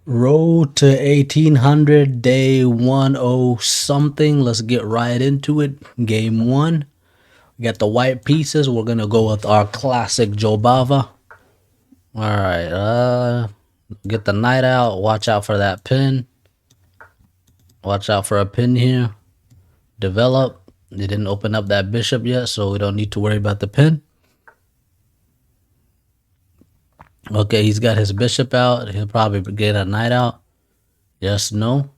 Road to 1800, day 10 something. Let's get right into it. Game one. We got the white pieces. We're gonna go with our classic Jobava. Alright, get the knight out. Watch out for that pin. Watch out for a pin here. Develop. They didn't open up that bishop yet, so we don't need to worry about the pin. Okay, he's got his bishop out. He'll probably get a knight out. Yes, no.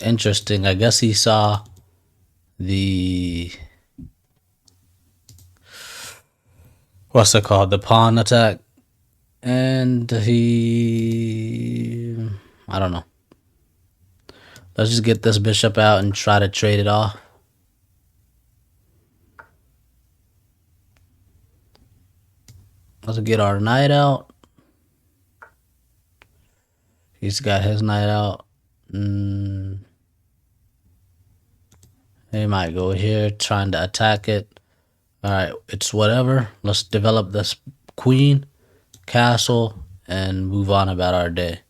Interesting. I guess he saw the what's it called? The pawn attack. And I don't know. Let's just get this bishop out and try to trade it off. Let's get our knight out. He's got his knight out. He might go here trying to attack it. Alright, it's whatever. Let's develop this queen, castle, and move on about our day.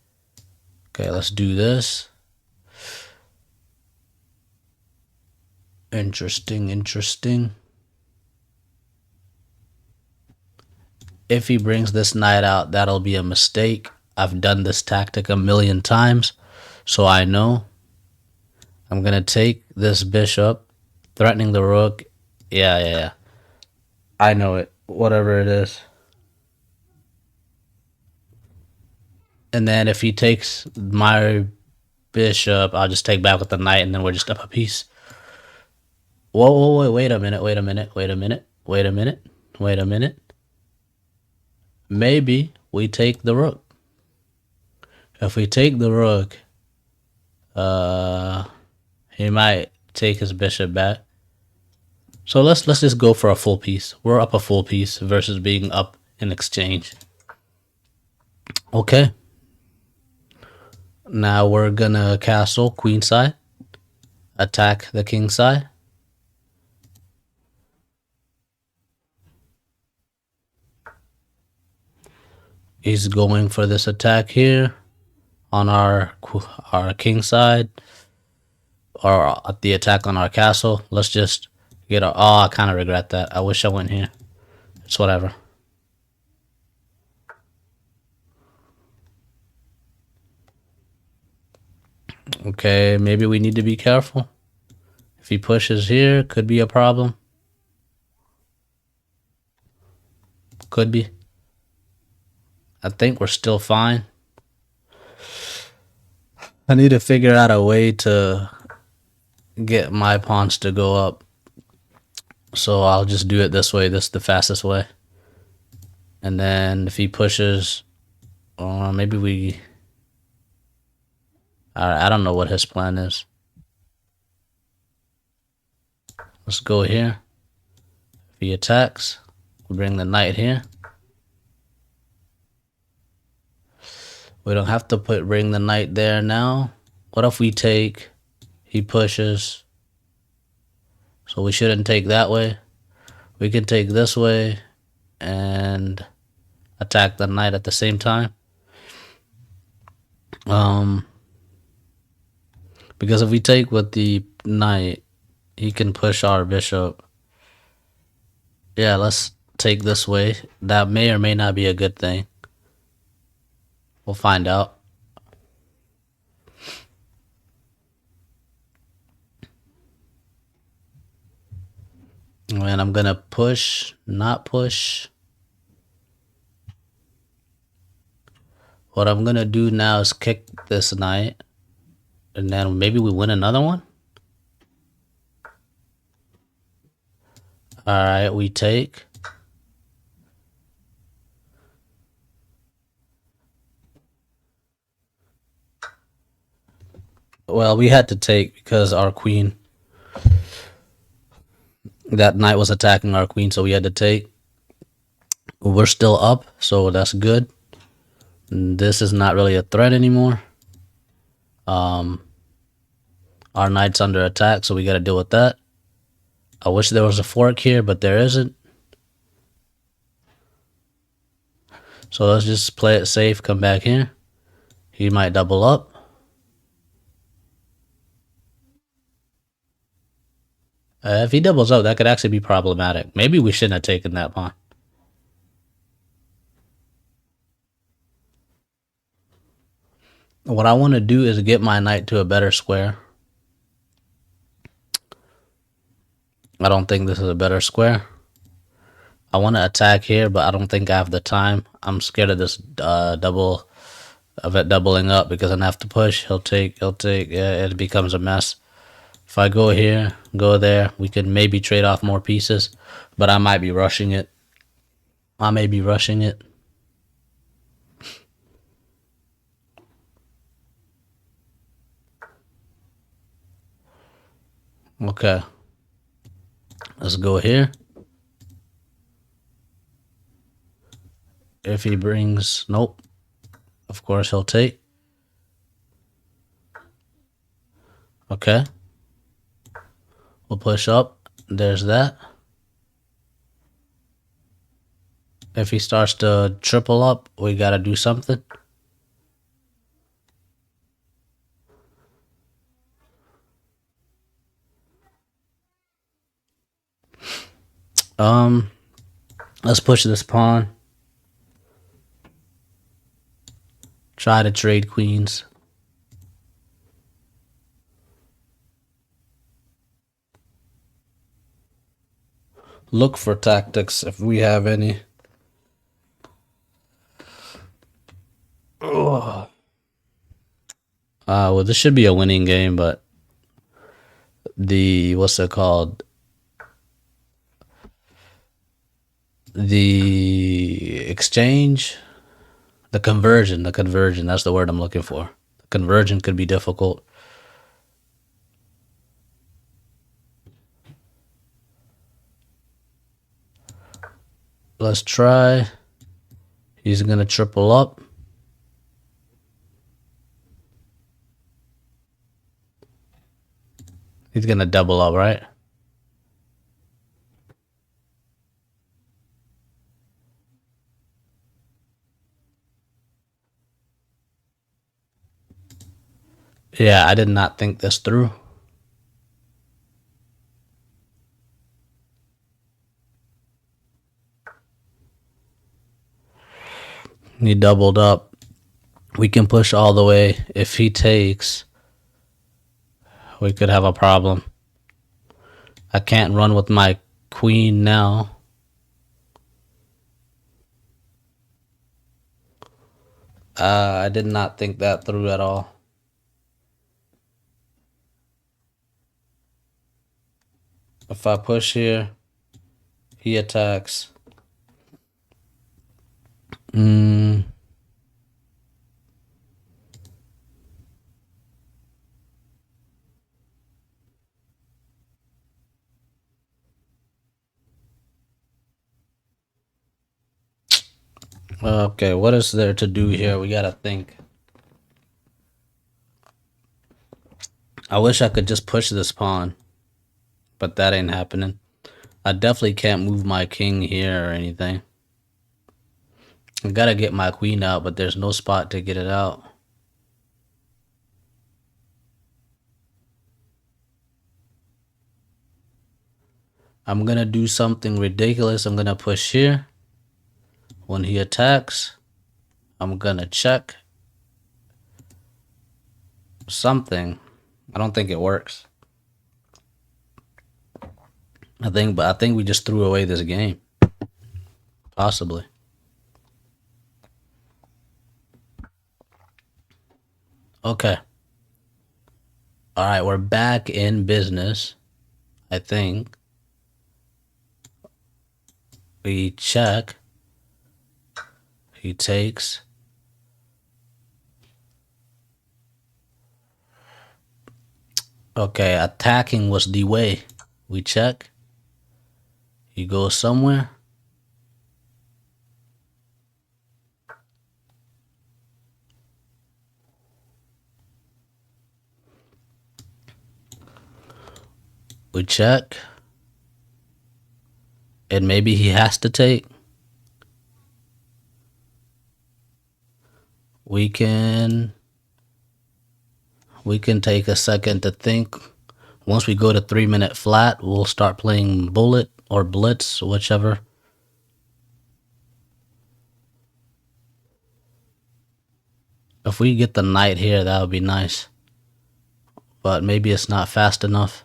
Okay, let's do this. Interesting. If he brings this knight out, that'll be a mistake. I've done this tactic a million times, so I know. I'm gonna take this bishop, threatening the rook. Yeah. I know it. Whatever it is. And then if he takes my bishop, I'll just take back with the knight, and then we're just up a piece. Whoa, wait a minute. Maybe we take the rook. If we take the rook, he might take his bishop back. So let's just go for a full piece. We're up a full piece versus being up in exchange. Okay. Now we're gonna castle queen side, attack the king side. He's going for this attack here on our king side, or the attack on our castle. Let's just get our. Oh, I kind of regret that. I wish I went here. It's whatever. Okay, maybe we need to be careful. If he pushes here, could be a problem. Could be. I think we're still fine. I need to figure out a way to get my pawns to go up. So I'll just do it this way. This is the fastest way. And then if he pushes, maybe we... I don't know what his plan is. Let's go here. If he attacks, we'll bring the knight here. We don't have to bring the knight there now. What if we take, he pushes, so we shouldn't take that way. We can take this way and attack the knight at the same time. Because if we take with the knight, he can push our bishop. Yeah, let's take this way. That may or may not be a good thing. We'll find out. And I'm gonna push, not push. What I'm gonna do now is kick this knight, and then maybe we win another one. Alright, we take. Well, we had to take because our queen, that knight was attacking our queen, so we had to take. We're still up, so that's good. This is not really a threat anymore. Our knight's under attack, so we got to deal with that. I wish there was a fork here, but there isn't. So let's just play it safe, come back here. He might double up. If he doubles up, that could actually be problematic. Maybe we shouldn't have taken that pawn. What I want to do is get my knight to a better square. I don't think this is a better square. I want to attack here, but I don't think I have the time. I'm scared of this of it doubling up because I have to push. He'll take. Yeah, it becomes a mess. If I go here, go there, we could maybe trade off more pieces, but I might be rushing it. I may be rushing it. Okay. Let's go here. If he brings... Nope. Of course he'll take. Okay. We'll push up. There's that. If he starts to triple up, we gotta do something. Let's push this pawn. Try to trade queens. Look for tactics if we have any. Oh. Well, this should be a winning game, but what's it called? The exchange, the conversion, that's the word I'm looking for. The conversion could be difficult. Let's try. He's gonna triple up. He's gonna double up, right? Yeah, I did not think this through. He doubled up. We can push all the way. If he takes, we could have a problem. I can't run with my queen now. I did not think that through at all. If I push here, he attacks. Okay, what is there to do here? We gotta think. I wish I could just push this pawn, but that ain't happening. I definitely can't move my king here or anything. I gotta get my queen out, but there's no spot to get it out. I'm gonna do something ridiculous. I'm gonna push here. When he attacks, I'm gonna check something. I don't think it works. I think we just threw away this game. Possibly. Okay. All right, we're back in business. I think. We check. He takes. Okay, attacking was the way. We check. He goes somewhere. We check. And maybe he has to take. we can take a second to think. Once we go to 3-minute flat, we'll start playing bullet or blitz, whichever. If we get the knight here, that would be nice. But maybe it's not fast enough.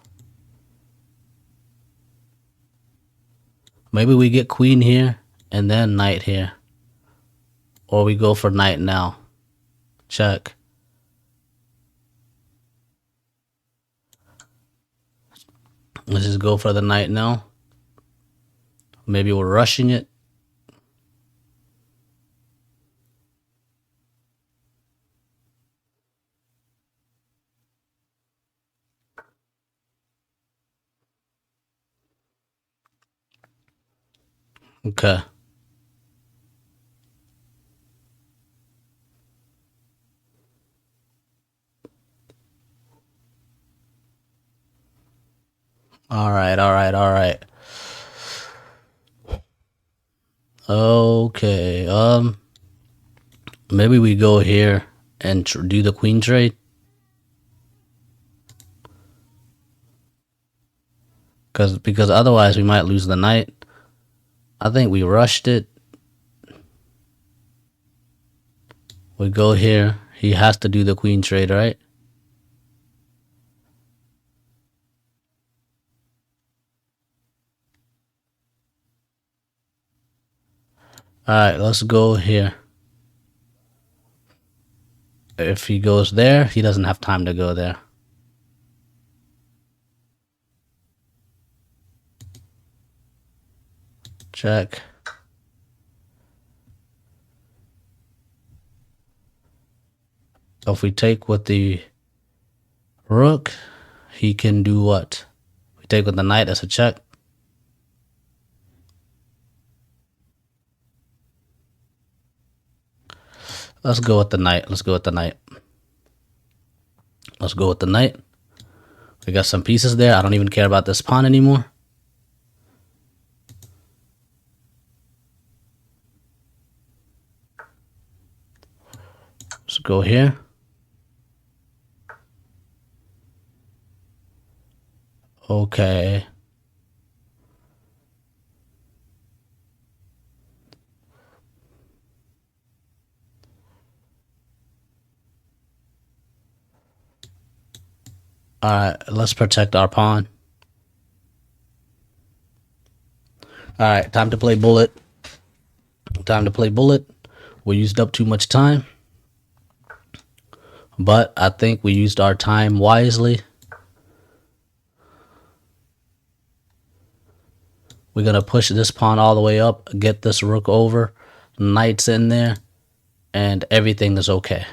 Maybe we get queen here and then knight here. Or we go for knight now. Check. Let's just go for the knight now. Maybe we're rushing it. Okay. All right. Okay. Maybe we go here and do the queen trade. Because otherwise we might lose the knight. I think we rushed it. We go here. He has to do the queen trade, right? Alright, let's go here. If he goes there, he doesn't have time to go there. Check. If we take with the rook, he can do what? We take with the knight as a check. Let's go with the knight. We got some pieces there. I don't even care about this pawn anymore. Let's go here. Okay. Alright, let's protect our pawn. Alright, time to play bullet. We used up too much time. But I think we used our time wisely. We're going to push this pawn all the way up, get this rook over, knight's in there, and everything is okay.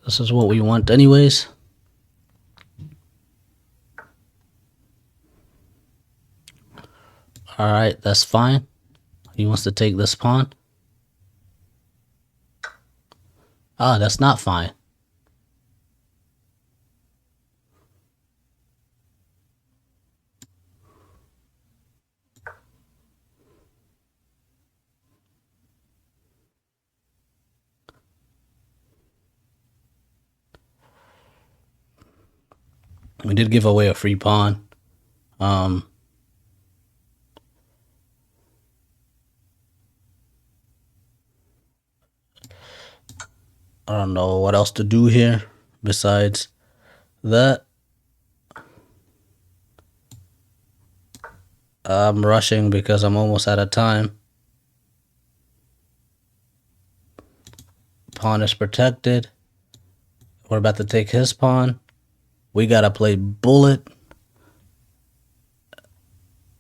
This is what we want anyways. Alright, that's fine. He wants to take this pawn. Ah, that's not fine. We did give away a free pawn. I don't know what else to do here besides that. I'm rushing because I'm almost out of time. Pawn is protected. We're about to take his pawn. We gotta play bullet.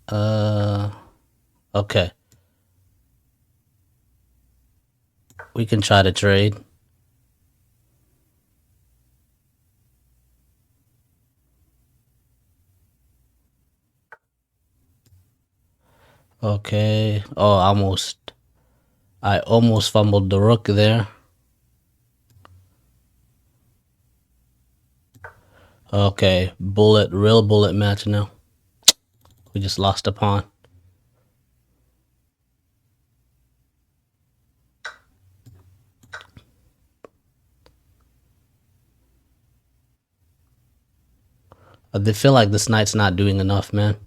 Okay. We can try to trade. Okay. Oh, I almost fumbled the rook there. Okay, real bullet match now. We just lost a pawn. They feel like this knight's not doing enough, man.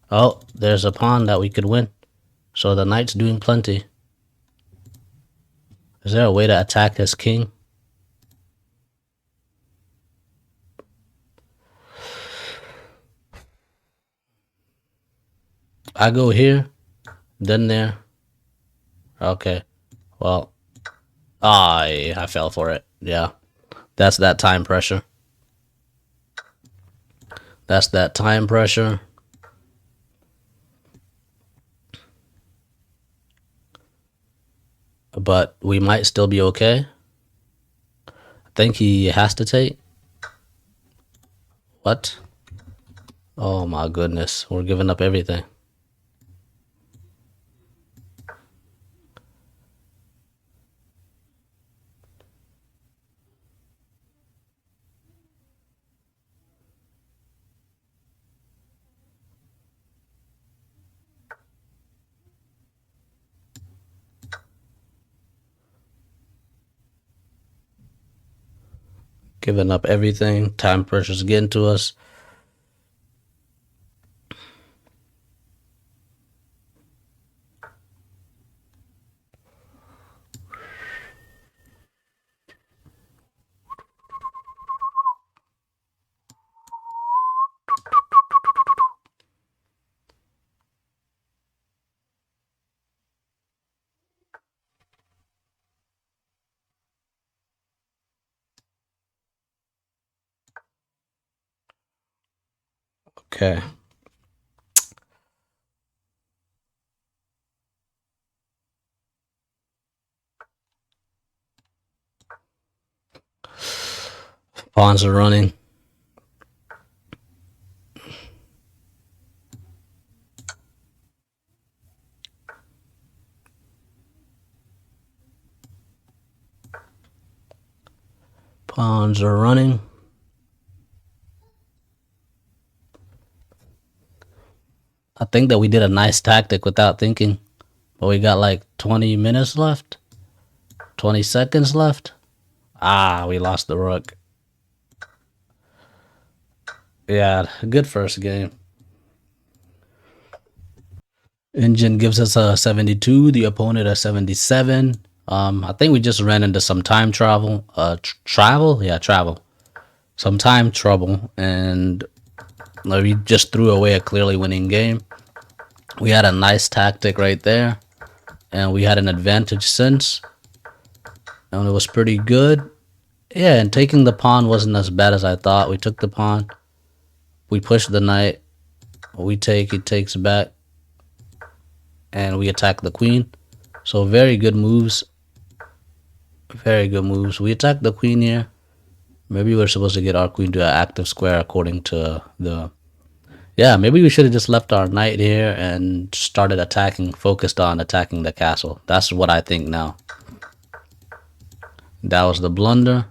Oh, there's a pawn that we could win. So the knight's doing plenty. Is there a way to attack his king? I go here, then there. Okay. Well, I fell for it. Yeah. That's that time pressure. That's that time pressure. But we might still be okay. I think he has to take. What? Oh my goodness. We're giving up everything. Giving up everything. Time pressure's getting to us. Okay. Pawns are running. Pawns are running. I think that we did a nice tactic without thinking. But we got like 20 minutes left. 20 seconds left. Ah, we lost the rook. Yeah, good first game. Engine gives us a 72, the opponent a 77. I think we just ran into some time travel. Travel. Some time trouble, and we just threw away a clearly winning game. We had a nice tactic right there, and we had an advantage since, and it was pretty good. Yeah, and taking the pawn wasn't as bad as I thought. We took the pawn, we pushed the knight, we take, he takes back, and we attack the queen. So very good moves. Very good moves. We attacked the queen here. Maybe we're supposed to get our queen to an active square according to the... Yeah, maybe we should have just left our knight here and started attacking, focused on attacking the castle. That's what I think now. That was the blunder.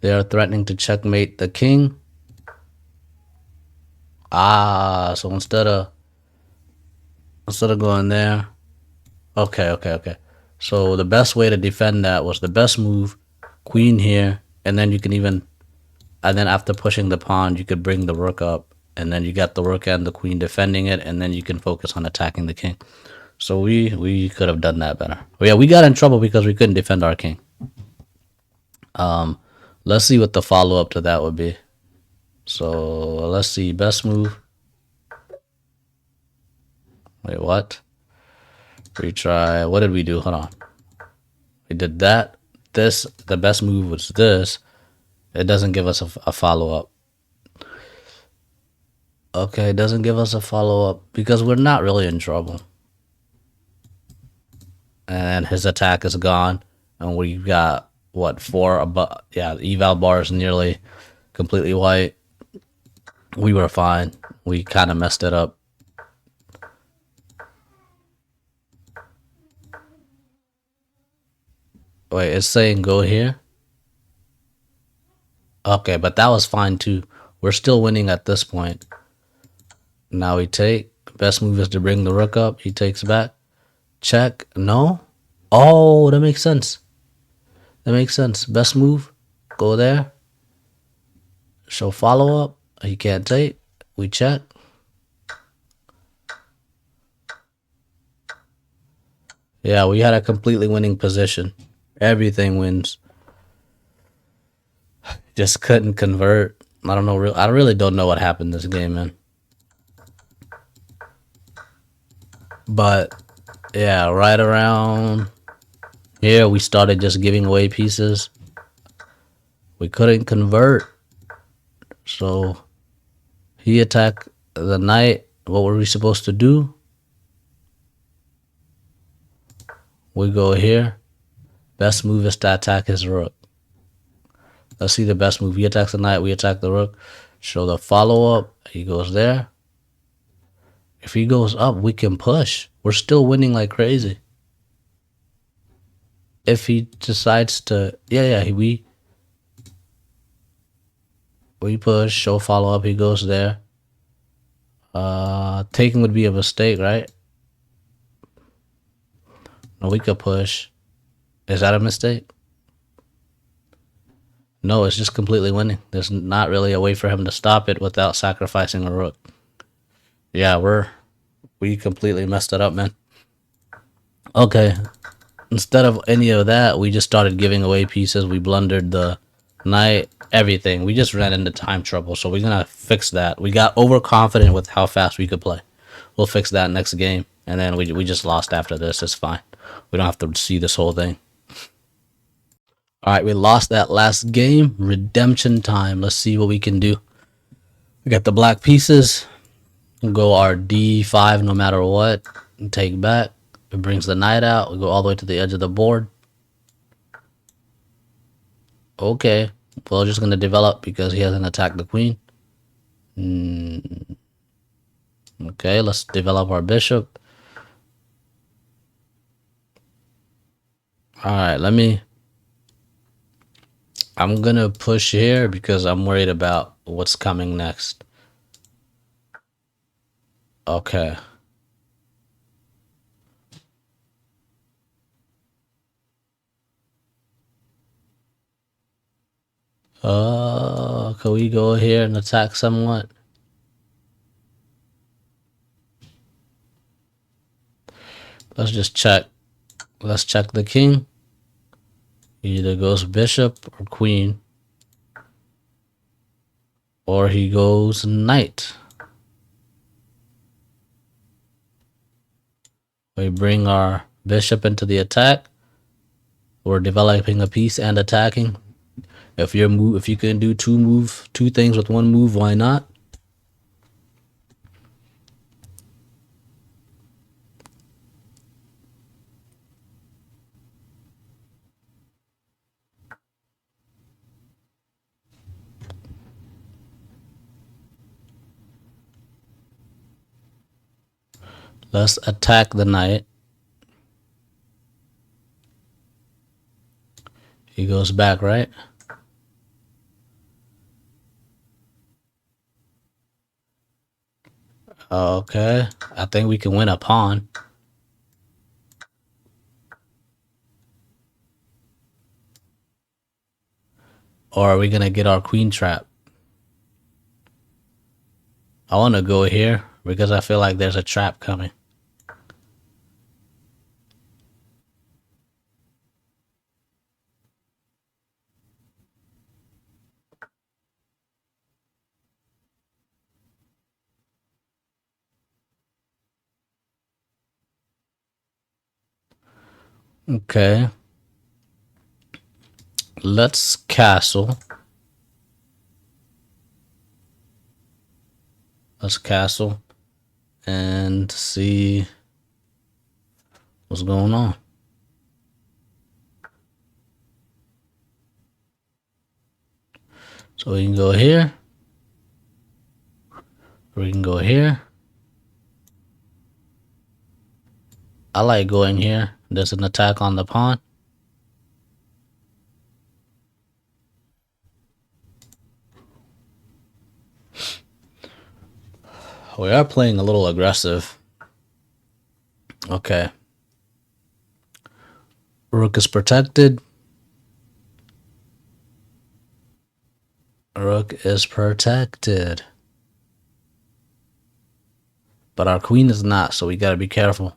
They are threatening to checkmate the king. Ah, so instead of going there. Okay. So the best way to defend that was the best move, queen here, and then you can even, and then after pushing the pawn, you could bring the rook up, and then you got the rook and the queen defending it, and then you can focus on attacking the king. So we could have done that better. But yeah, we got in trouble because we couldn't defend our king. Let's see what the follow-up to that would be. So let's see, best move. Wait, what? Retry. What did we do? Hold on. We did that. This, the best move was this. It doesn't give us a follow-up. Okay, it doesn't give us a follow-up because we're not really in trouble. And his attack is gone. And we got, what, 4 above? Yeah, the eval bar is nearly completely white. We were fine. We kind of messed it up. Wait, it's saying go here? Okay, but that was fine too. We're still winning at this point. Now we take. Best move is to bring the rook up. He takes back. Check. No? Oh, that makes sense. That makes sense. Best move. Go there. Show follow up. He can't take. We check. Yeah, we had a completely winning position. Everything wins. Just couldn't convert. I don't know. I really don't know what happened this game, man. But yeah, right around here, we started just giving away pieces. We couldn't convert. So he attacked the knight. What were we supposed to do? We go here. Best move is to attack his rook. Let's see the best move. He attacks the knight. We attack the rook. Show the follow-up. He goes there. If he goes up, we can push. We're still winning like crazy. If he decides to... Yeah, we push. Show follow-up. He goes there. Taking would be a mistake, right? No, we could push. Is that a mistake? No, it's just completely winning. There's not really a way for him to stop it without sacrificing a rook. Yeah, we completely messed it up, man. Okay. Instead of any of that, we just started giving away pieces. We blundered the knight, everything. We just ran into time trouble, so we're gonna fix that. We got overconfident with how fast we could play. We'll fix that next game, and then we just lost after this. It's fine. We don't have to see this whole thing. All right, we lost that last game. Redemption time. Let's see what we can do. We got the black pieces. We'll go our d5 no matter what. And take back. It brings the knight out. We go all the way to the edge of the board. Okay. We're just going to develop because he hasn't attacked the queen. Okay, let's develop our bishop. All right, I'm going to push here because I'm worried about what's coming next. Okay. Can we go here and attack somewhat? Let's just check. Let's check the king. He either goes bishop or queen. Or he goes knight. We bring our bishop into the attack. We're developing a piece and attacking. If you can do two things with one move, why not? Let's attack the knight. He goes back, right? Okay. I think we can win a pawn. Or are we going to get our queen trap? I want to go here because I feel like there's a trap coming. Okay. Let's castle. Let's castle and see what's going on. So we can go here. We can go here. I like going here. There's an attack on the pawn. We are playing a little aggressive. Okay. Rook is protected. Rook is protected. But our queen is not, so we gotta be careful.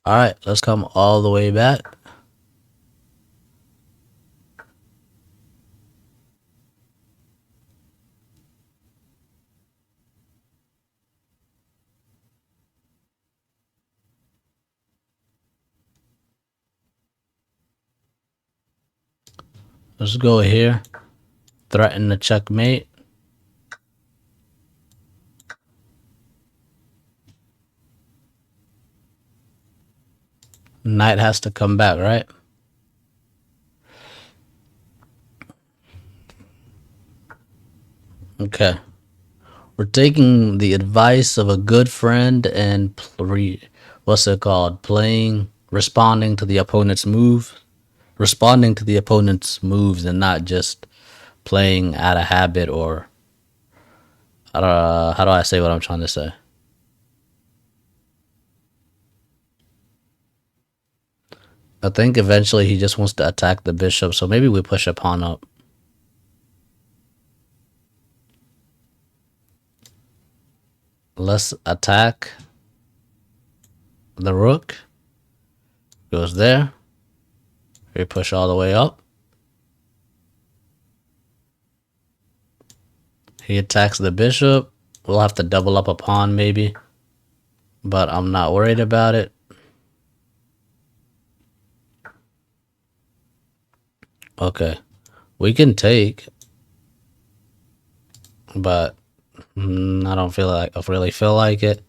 Alright, let's come all the way back. Let's go here. Threaten the checkmate. Knight has to come back, right? Okay. We're taking the advice of a good friend and what's it called? Responding to the opponent's move. Responding to the opponent's moves and not just playing out of habit or how do I say what I'm trying to say? I think eventually he just wants to attack the bishop, so maybe we push a pawn up. Let's attack the rook. Goes there. We push all the way up. He attacks the bishop. We'll have to double up a pawn maybe, but I'm not worried about it. Okay, we can take, but I don't really feel like it.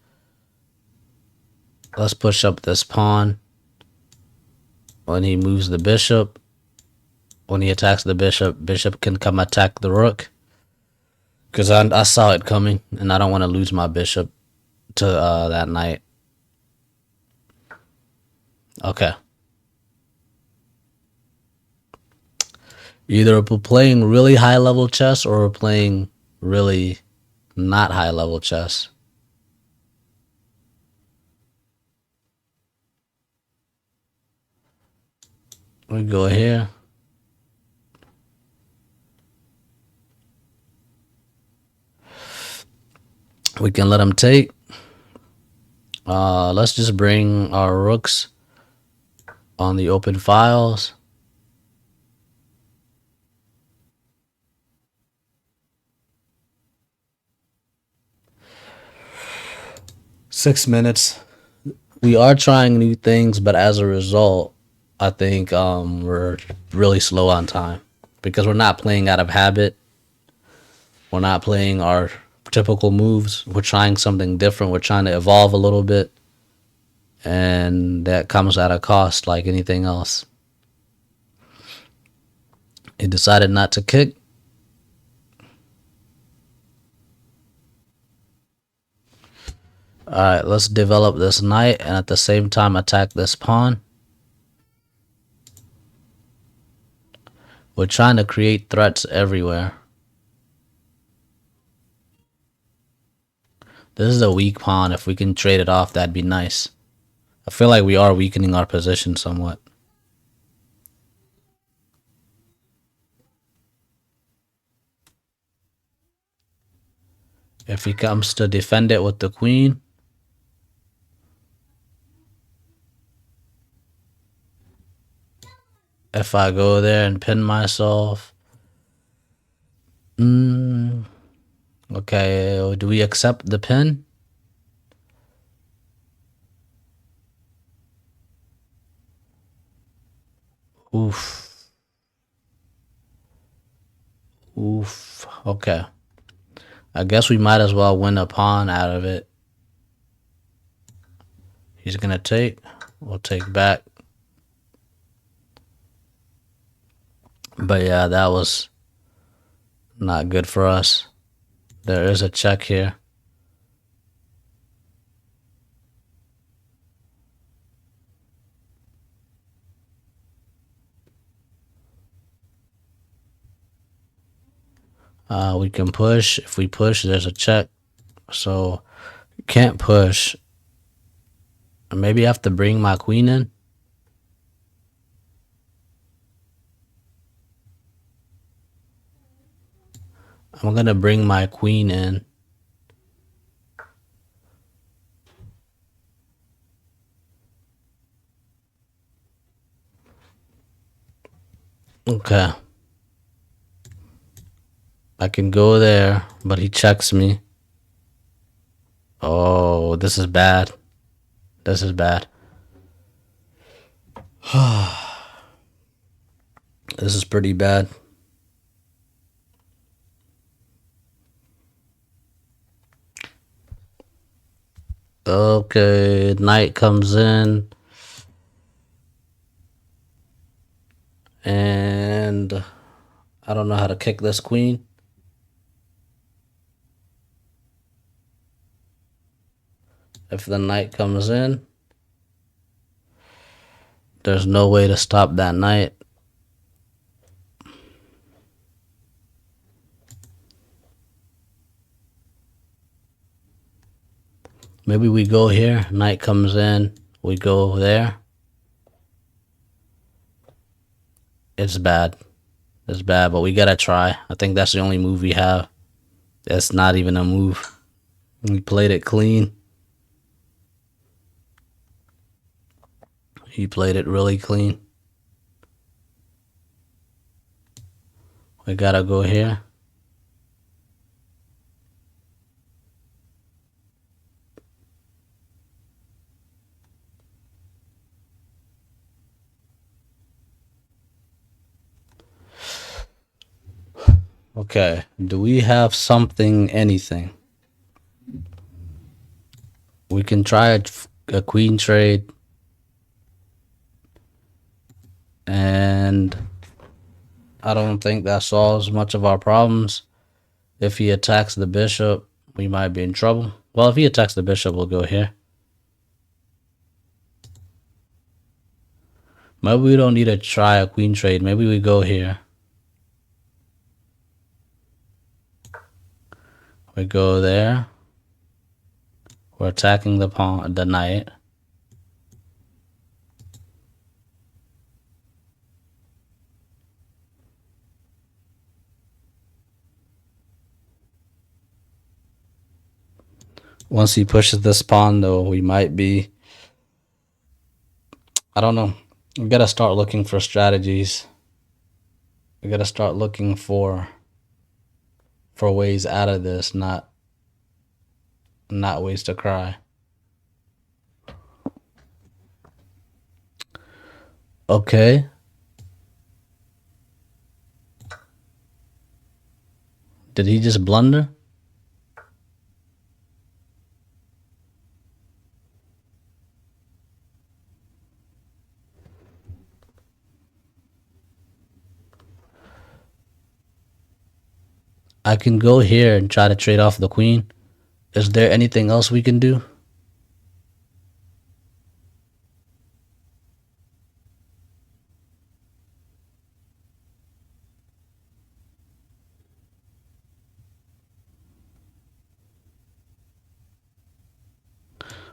Let's push up this pawn. When he moves the bishop, when he attacks the bishop, bishop can come attack the rook. Because I saw it coming, and I don't want to lose my bishop to that knight. Okay. Either we're playing really high level chess or we're playing really not high level chess. We go here. We can let him take. Let's just bring our rooks on the open files. Six minutes. We are trying new things, but as a result, I think we're really slow on time because we're not playing out of habit. We're not playing our typical moves. We're trying something different. We're trying to evolve a little bit, and that comes at a cost like anything else. He decided not to kick. Alright, let's develop this knight and at the same time attack this pawn. We're trying to create threats everywhere. This is a weak pawn. If we can trade it off, that'd be nice. I feel like we are weakening our position somewhat. If he comes to defend it with the queen, if I go there and pin myself, okay, do we accept the pin? Oof. Oof. Okay. I guess we might as well win a pawn out of it. He's gonna take. We'll take back. But yeah, that was not good for us. There is a check here. We can push. If we push, there's a check. So can't push. Maybe I have to bring my queen in. I'm gonna bring my queen in. Okay. I can go there, but he checks me. Oh, this is bad. This is bad. This is pretty bad. Okay, knight comes in. And I don't know how to kick this queen. If the knight comes in, there's no way to stop that knight. Maybe we go here. Knight comes in. We go there. It's bad. It's bad, but we gotta try. I think that's the only move we have. That's not even a move. We played it clean. He played it really clean. We gotta go here. Okay, do we have something, anything? We can try a queen trade. And I don't think that solves much of our problems. If he attacks the bishop, we might be in trouble. Well, if he attacks the bishop, we'll go here. Maybe we don't need to try a queen trade. Maybe we go here. We go there. We're attacking the pawn, the knight. Once he pushes this pawn, though, we might be... I don't know. We gotta start looking for strategies. We gotta start looking for ways out of this, not ways to cry. Okay. Did he just blunder? I can go here and try to trade off the queen. Is there anything else we can do?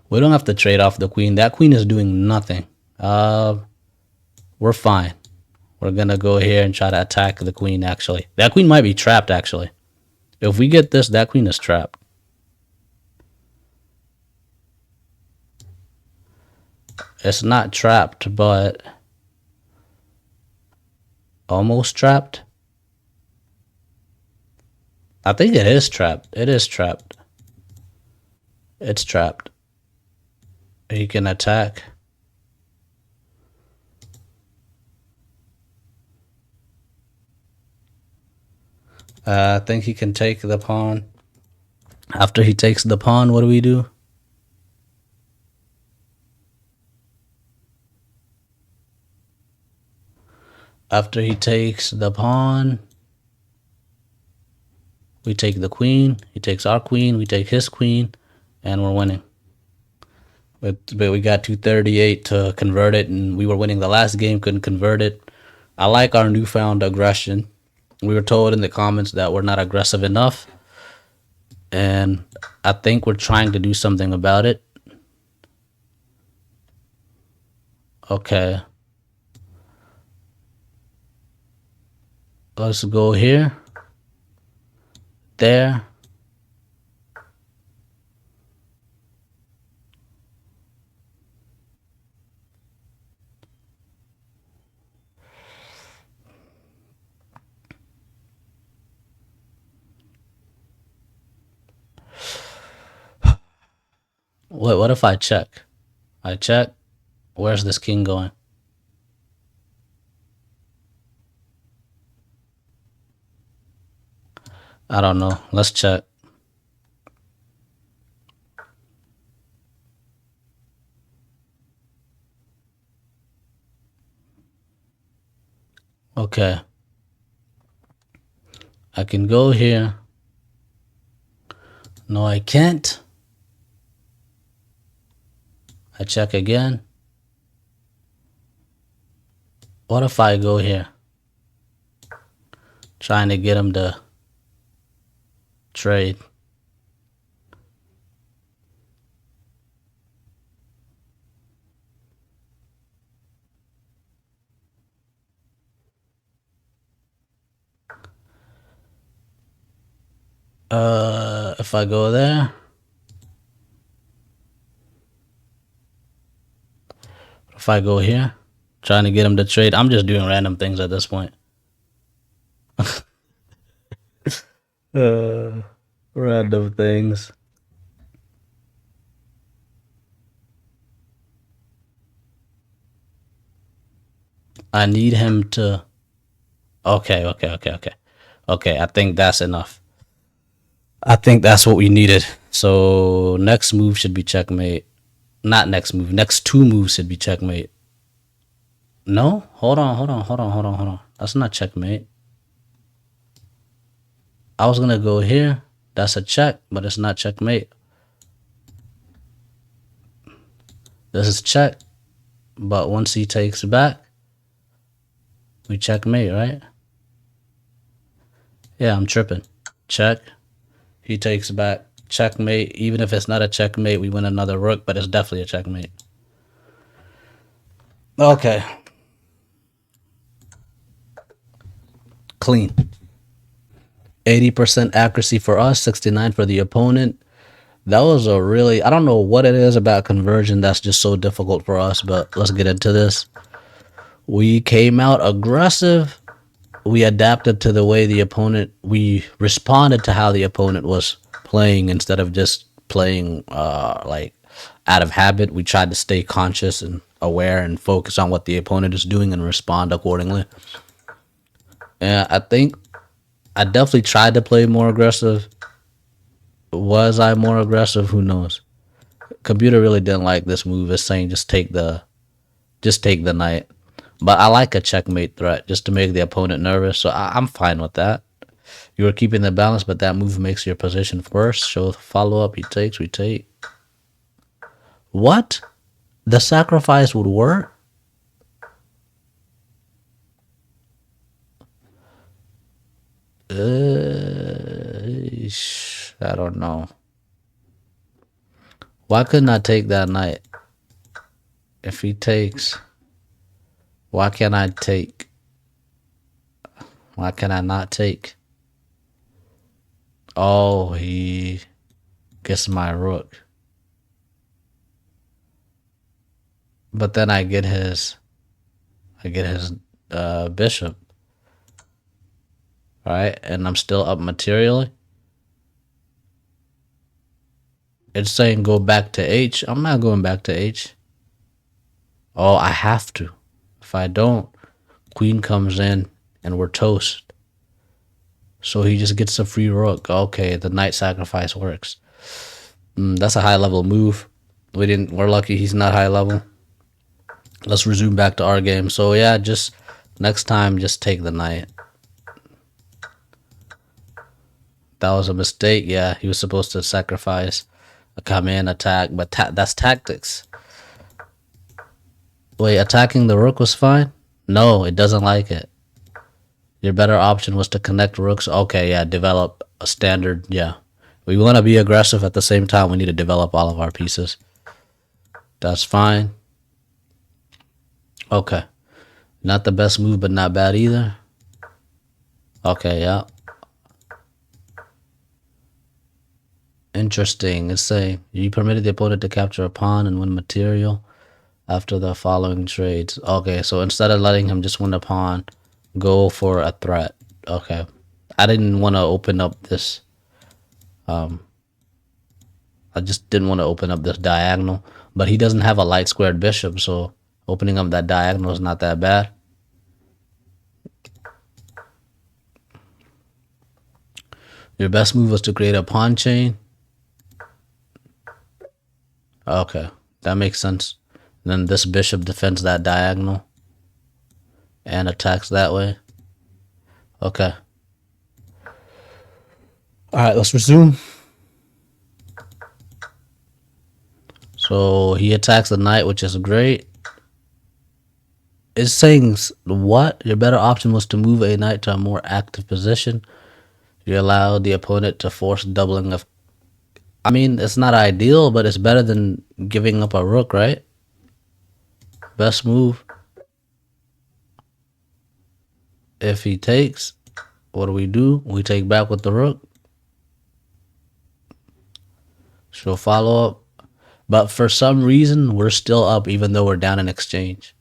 We don't have to trade off the queen. That queen is doing nothing. We're fine. We're gonna go here and try to attack the queen, actually. That queen might be trapped, actually. If we get this, that queen is trapped. It's not trapped, but almost trapped. I think it is trapped. It is trapped. It's trapped. He can attack. I think he can take the pawn. After he takes the pawn, what do we do? After he takes the pawn, we take the queen. He takes our queen. We take his queen. And we're winning. But we got 238 to convert it. And we were winning the last game. Couldn't convert it. I like our newfound aggression. We were told in the comments that we're not aggressive enough, and I think we're trying to do something about it. Okay. Let's go here. There. What if I check? I check. Where's this king going? I don't know. Let's check. Okay. I can go here. No, I can't. I check again. What if I go here? Trying to get him to trade. If I go there. If I go here, trying to get him to trade. I'm just doing random things at this point. Random things. I need him to. Okay. I think that's enough. I think that's what we needed. So next move should be checkmate. Not next move. Next two moves should be checkmate. No? Hold on. That's not checkmate. I was gonna go here. That's a check, but it's not checkmate. This is check, but once he takes back, we checkmate, right? Yeah, I'm tripping. Check. He takes back. Checkmate. Even if it's not a checkmate, we win another rook, but it's definitely a checkmate. Okay. Clean. 80% accuracy for us, 69 for the opponent. That was a really, I don't know what it is about conversion that's just so difficult for us, but let's get into this. We came out aggressive. We adapted to the way the opponent, we responded to how the opponent was playing instead of just playing like out of habit. We tried to stay conscious and aware and focus on what the opponent is doing and respond accordingly. And I think I definitely tried to play more aggressive. Was I more aggressive? Who knows? Computer really didn't like this move. It's saying just take the knight. But I like a checkmate threat just to make the opponent nervous. So I'm fine with that. You were keeping the balance, but that move makes your position worse. Show follow up. He takes. We take. What? The sacrifice would work? I don't know. Why couldn't I take that knight? If he takes, why can't I take? Why can I not take? Oh, he gets my rook. But then I get his bishop. Alright, and I'm still up materially. It's saying go back to H. I'm not going back to H. Oh, I have to. If I don't, queen comes in and we're toast. So he just gets a free rook. Okay, the knight sacrifice works. That's a high level move. We're lucky he's not high level. Let's resume back to our game. So yeah, just next time, just take the knight. That was a mistake. Yeah, he was supposed to sacrifice, come in, attack, but that's tactics. Wait, attacking the rook was fine? No, it doesn't like it. Your better option was to connect rooks. Okay, yeah, develop a standard. Yeah. We want to be aggressive at the same time. We need to develop all of our pieces. That's fine. Okay. Not the best move, but not bad either. Okay, yeah. Interesting. It's saying you permitted the opponent to capture a pawn and win material after the following trades. Okay, so instead of letting him just win a pawn, go for a threat. Okay. I didn't want to open up this. I just didn't want to open up this diagonal. But he doesn't have a light squared bishop, so opening up that diagonal is not that bad. Your best move was to create a pawn chain. Okay, that makes sense. Then this bishop defends that diagonal and attacks that way. Okay. All right, let's resume. So he attacks the knight, which is great. It's saying what? Your better option was to move a knight to a more active position. You allowed the opponent to force doubling of... I mean, it's not ideal, but it's better than giving up a rook, right? Best move. If he takes, what do? We take back with the rook. She'll follow up. But for some reason, we're still up even though we're down in exchange.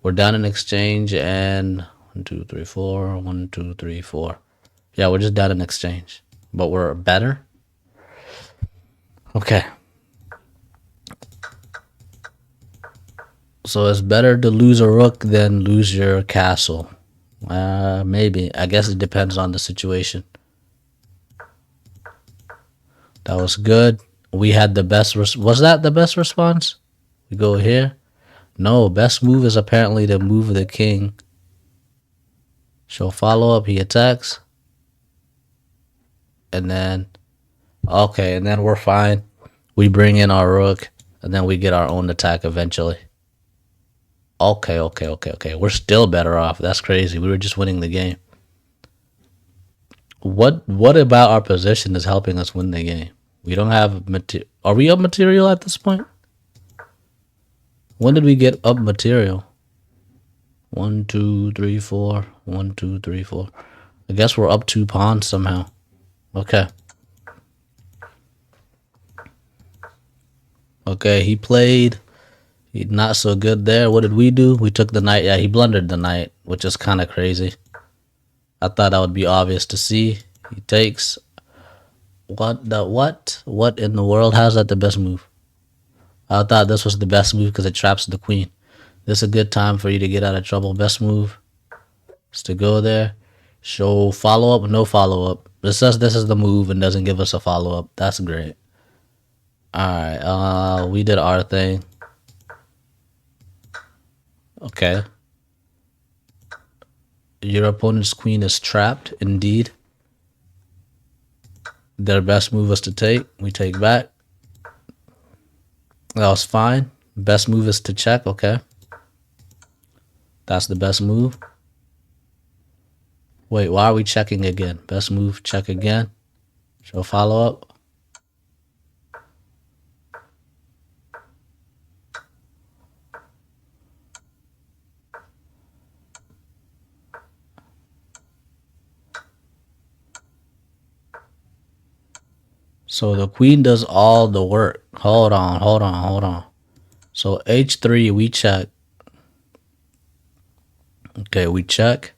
We're down in exchange and 1, 2, 3, 4. 1, 2, 3, 4. Yeah, we're just down in exchange. But we're better. Okay. So it's better to lose a rook than lose your castle. Maybe. I guess it depends on the situation. That was good. We had the best... Was that the best response? We go here. No, best move is apparently to move the king. She'll follow up. He attacks. And then... Okay, and then we're fine. We bring in our rook. And then we get our own attack eventually. Okay. We're still better off. That's crazy. We were just winning the game. What about our position is helping us win the game? We don't have material. Are we up material at this point? When did we get up material? 1, 2, 3, 4. 1, 2, 3, 4. I guess we're up 2 pawns somehow. Okay. Okay, he played. He's not so good there. What did we do? We took the knight. Yeah, he blundered the knight, which is kind of crazy. I thought that would be obvious to see. He takes... What in the world? How's that the best move? I thought this was the best move because it traps the queen. This is a good time for you to get out of trouble. Best move is to go there. Show follow-up, no follow-up. It says this is the move and doesn't give us a follow-up. That's great. Alright, we did our thing. Okay. Your opponent's queen is trapped, indeed. Their best move was to take. We take back. That was fine. Best move is to check. Okay. That's the best move. Wait, why are we checking again? Best move, check again. Show follow up. So the queen does all the work. Hold on. So h3, we check. Okay, we check.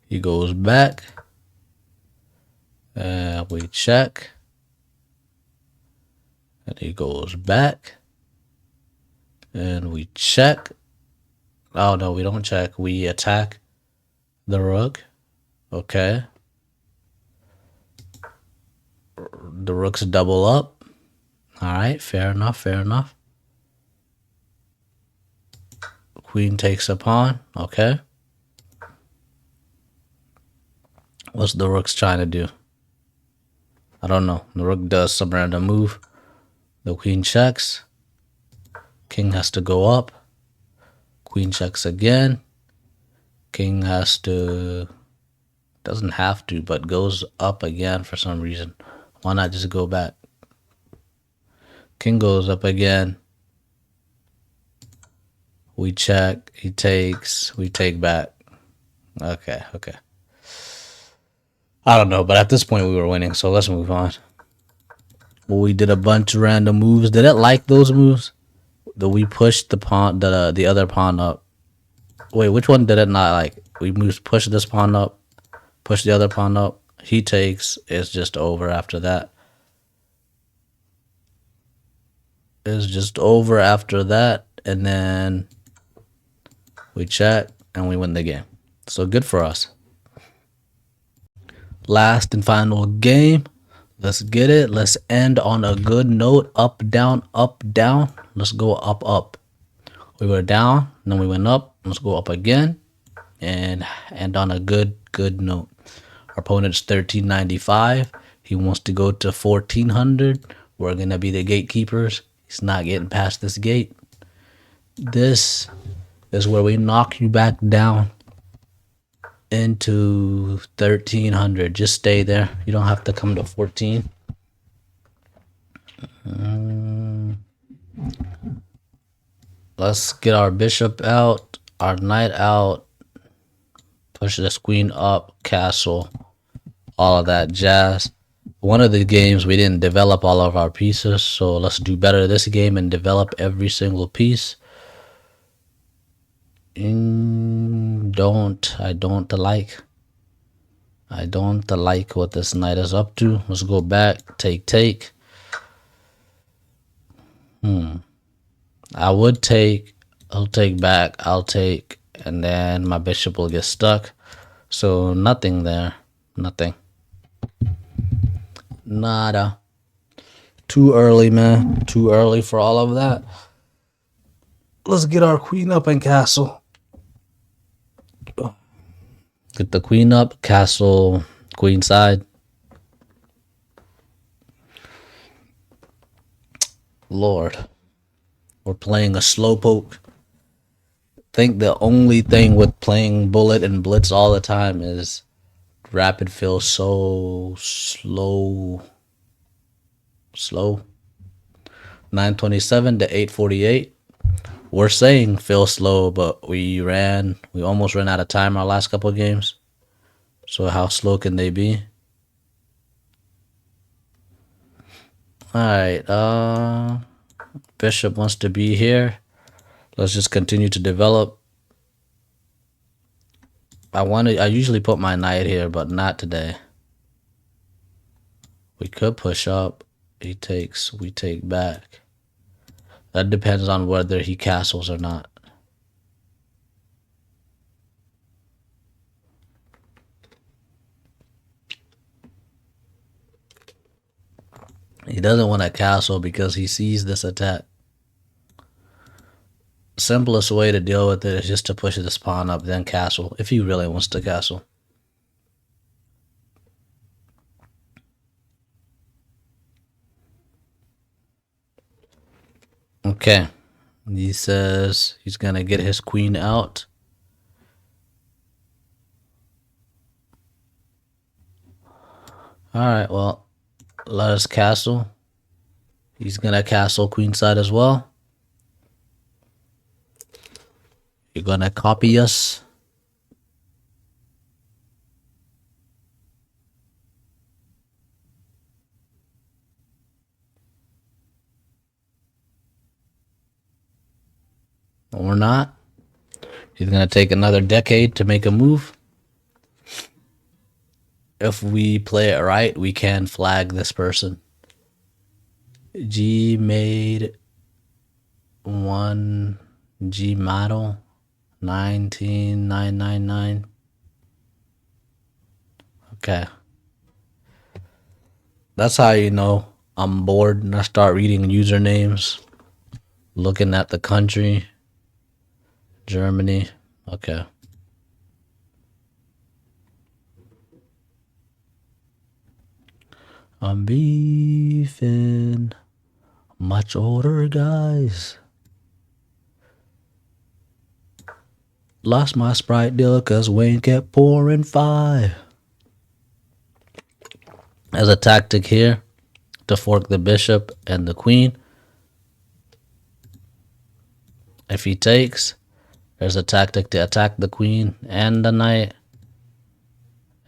He goes back. We check. And he goes back. And we check. Oh, no, we don't check. We attack the rook. Okay. The rooks double up. All right, fair enough. Queen takes a pawn. Okay. What's the rook's trying to do? I don't know. The rook does some random move. The queen checks. King has to go up. Queen checks again. King has to Doesn't have to, but goes up again for some reason. Why not just go back? King goes up again. We check. He takes. We take back. Okay. I don't know, but at this point we were winning, so let's move on. Well, we did a bunch of random moves. Did it like those moves? That we pushed the pawn, the other pawn up. Wait, which one did it not like? We push this pawn up, push the other pawn up. He takes. It's just over after that. It's just over after that, and then we check and we win the game. So good for us. Last and final game. Let's get it. Let's end on a good note. Up, down, up, down. Let's go up, up. We were down, then we went up. Let's go up again and end on a good note. Our opponent's 1395. He wants to go to 1400. We're going to be the gatekeepers. He's not getting past this gate. This is where we knock you back down into 1300. Just stay there. You don't have to come to 14. Let's get our bishop out, our knight out, push this queen up, castle, all of that jazz. One of the games we didn't develop all of our pieces, so let's do better this game and develop every single piece. I don't like what this knight is up to. Let's go back, take. I would take, I'll take back, and then my bishop will get stuck. So nothing there, nothing. Nada. Too early, man. Too early for all of that. Let's get our queen up and castle. Get the queen up, castle, queen side. Lord. We're playing a slowpoke. I think the only thing with playing bullet and blitz all the time is rapid feels so slow. 927 to 848. We're saying feel slow, but we almost ran out of time our last couple of games. So how slow can they be? Alright, bishop wants to be here. Let's just continue to develop. I usually put my knight here, but not today. We could push up. He takes, we take back. That depends on whether he castles or not. He doesn't want to castle because he sees this attack. Simplest way to deal with it is just to push this pawn up, then castle, if he really wants to castle. Okay. He says he's going to get his queen out. Alright, well, let us castle. He's going to castle queenside as well. You're going to copy us. Or not. He's going to take another decade to make a move. If we play it right, we can flag this person. G made 1 G model 19999. Okay. That's how you know I'm bored and I start reading usernames, looking at the country. Germany. Okay. I'm beefing. Much older guys. Lost my Sprite dealer cause Wayne kept pouring 5. As a tactic here to fork the bishop and the queen. If he takes, there's a tactic to attack the queen and the knight.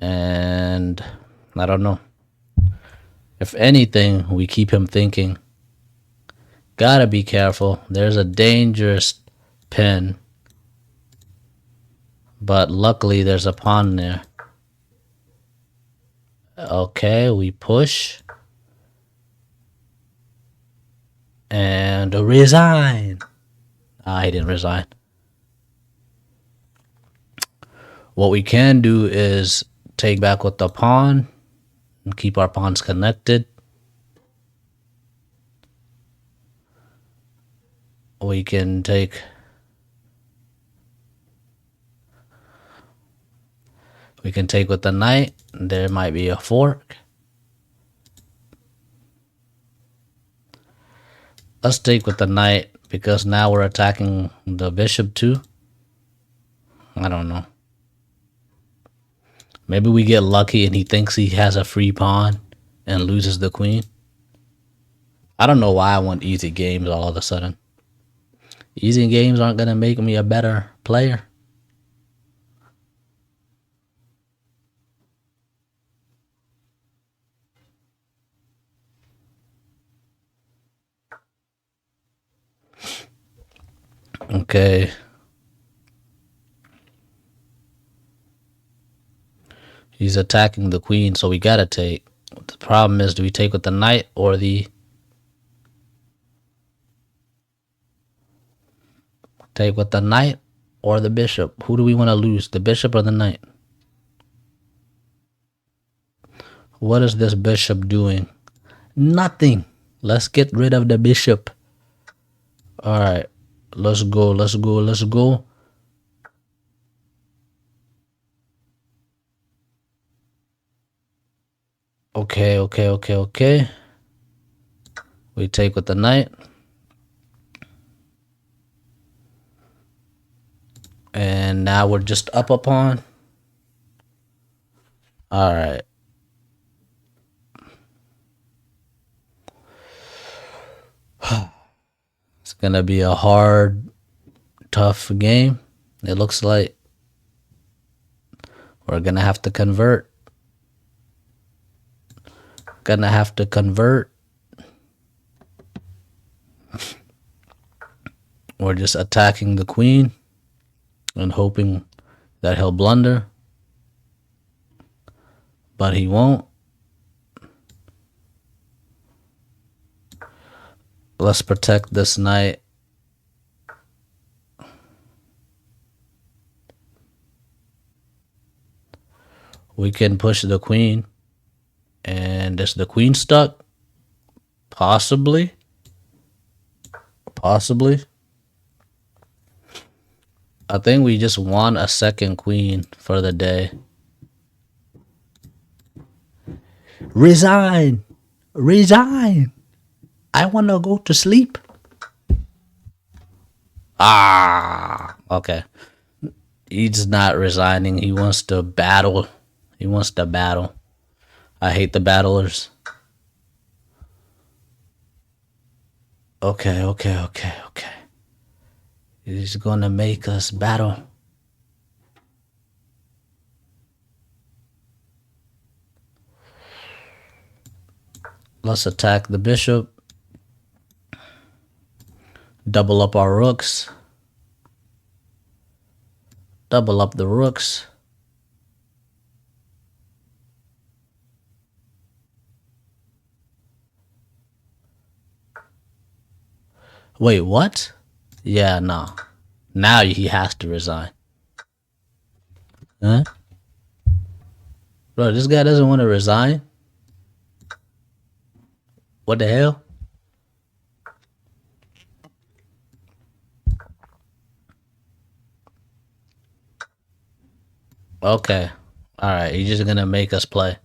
And I don't know. If anything, we keep him thinking. Gotta be careful. There's a dangerous pin. But luckily there's a pawn there. Okay, we push. And resign. He didn't resign. What we can do is take back with the pawn and keep our pawns connected. We can take with the knight. There might be a fork. Let's take with the knight because now we're attacking the bishop too. I don't know. Maybe we get lucky and he thinks he has a free pawn and loses the queen. I don't know why I want easy games all of a sudden. Easy games aren't going to make me a better player. Okay. He's attacking the queen, so we gotta take. The problem is, do we take with the knight or the... Take with the knight or the bishop? Who do we want to lose, the bishop or the knight? What is this bishop doing? Nothing. Let's get rid of the bishop. Alright. Let's go, let's go, let's go. Okay, okay, okay, okay. We take with the knight. And now we're just up a pawn. Alright. It's gonna be a hard, tough game. It looks like we're gonna have to convert. Gonna have to convert. We're just attacking the queen and hoping that he'll blunder. But he won't. Let's protect this knight. We can push the queen. And is the queen stuck? Possibly. Possibly. I think we just want a second queen for the day. Resign. Resign. I want to go to sleep. Okay. He's not resigning. He wants to battle. He wants to battle. I hate the battlers. Okay, okay, okay, okay. He's gonna make us battle. Let's attack the bishop. Double up our rooks. Double up the rooks. Wait, what? Yeah, no. Now he has to resign. Huh? Bro, this guy doesn't want to resign? What the hell? Okay. Alright, he's just gonna make us play.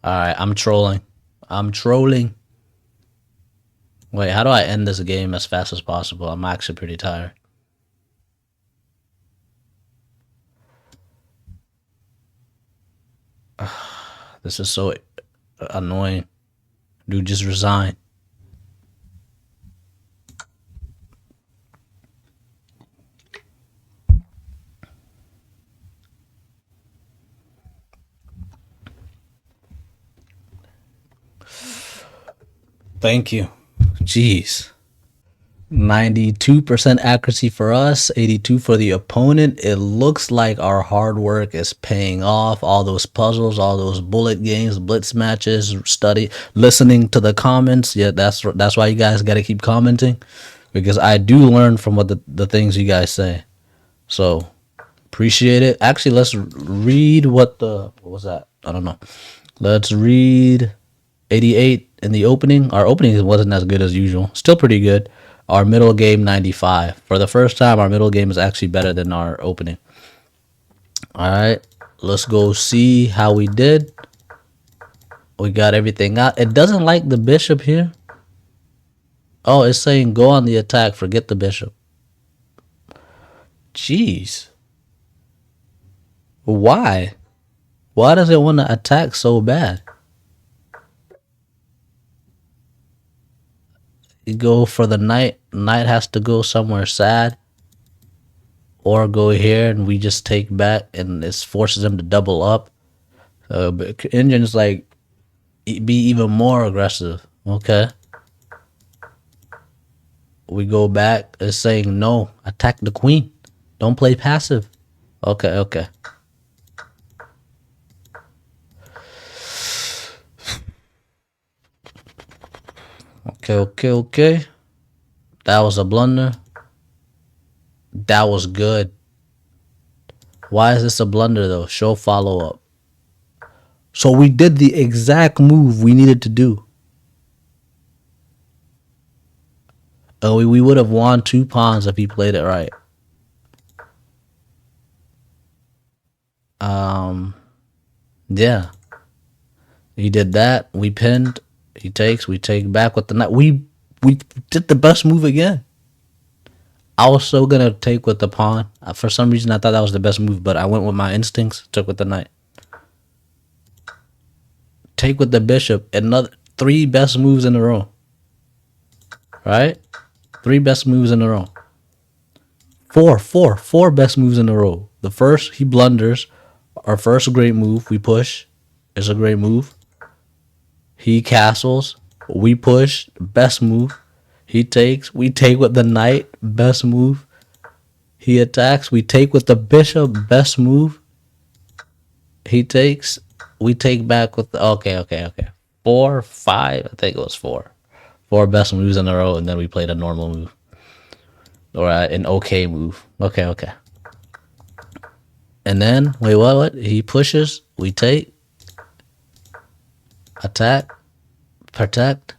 Alright, I'm trolling. I'm trolling. Wait, how do I end this game as fast as possible? I'm actually pretty tired. This is so annoying. Dude, just resign. Thank you. Jeez. 92% accuracy for us, 82 for the opponent. It looks like our hard work is paying off. All those puzzles, all those bullet games, blitz matches, listening to the comments. Yeah, that's why you guys got to keep commenting, because I do learn from what the things you guys say. So appreciate it. Actually, let's read what was that? I don't know. Let's read 88 in the opening. Our opening wasn't as good as usual. Still pretty good. Our middle game, 95. For the first time, our middle game is actually better than our opening. All right, let's go see how we did. We got everything out. It doesn't like the bishop here. Oh, it's saying go on the attack. Forget the bishop. Jeez. Why? Why does it want to attack so bad? You go for the knight. Knight has to go somewhere sad, or go here and we just take back, and this forces him to double up. But Indian's like be even more aggressive. Okay, we go back. It's saying no, attack the queen. Don't play passive. Okay. Okay, that was a blunder. That was good. Why is this a blunder though? Show follow up. So we did the exact move we needed to do. We would have won 2 pawns if he played it right. Yeah. He did that. We pinned. He takes. We take back with the knight. We did the best move again. I was so gonna take with the pawn. For some reason, I thought that was the best move, but I went with my instincts. Took with the knight. Take with the bishop. Another 3 best moves in a row. Right? 3 best moves in a row. 4 best moves in a row. The first, he blunders. Our first great move, we push. It's a great move. He castles. We push. Best move. He takes. We take with the knight. Best move. He attacks. We take with the bishop. Best move. He takes. We take back with the... Okay. 4, 5. I think it was 4. 4 best moves in a row, and then we played a normal move. Or an okay move. Okay. And then, wait, what? He pushes. We take. Attack. Protect.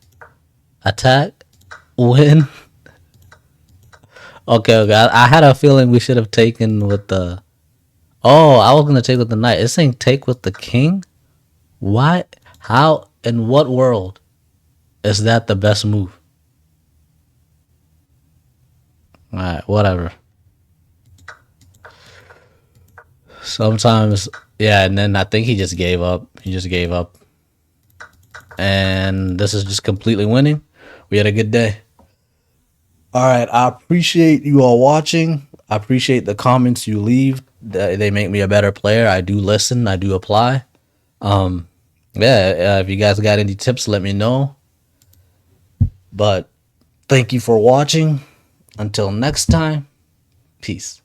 Attack. Win. Okay. I had a feeling we should have taken with the... Oh, I was going to take with the knight. It's saying take with the king? Why? How? In what world is that the best move? Alright, whatever. Sometimes, yeah, and then I think he just gave up. And this is just completely winning. We had a good day. Alright, I appreciate you all watching. I appreciate the comments you leave. They make me a better player. I do listen. I do apply. If you guys got any tips, let me know. But thank you for watching. Until next time, peace.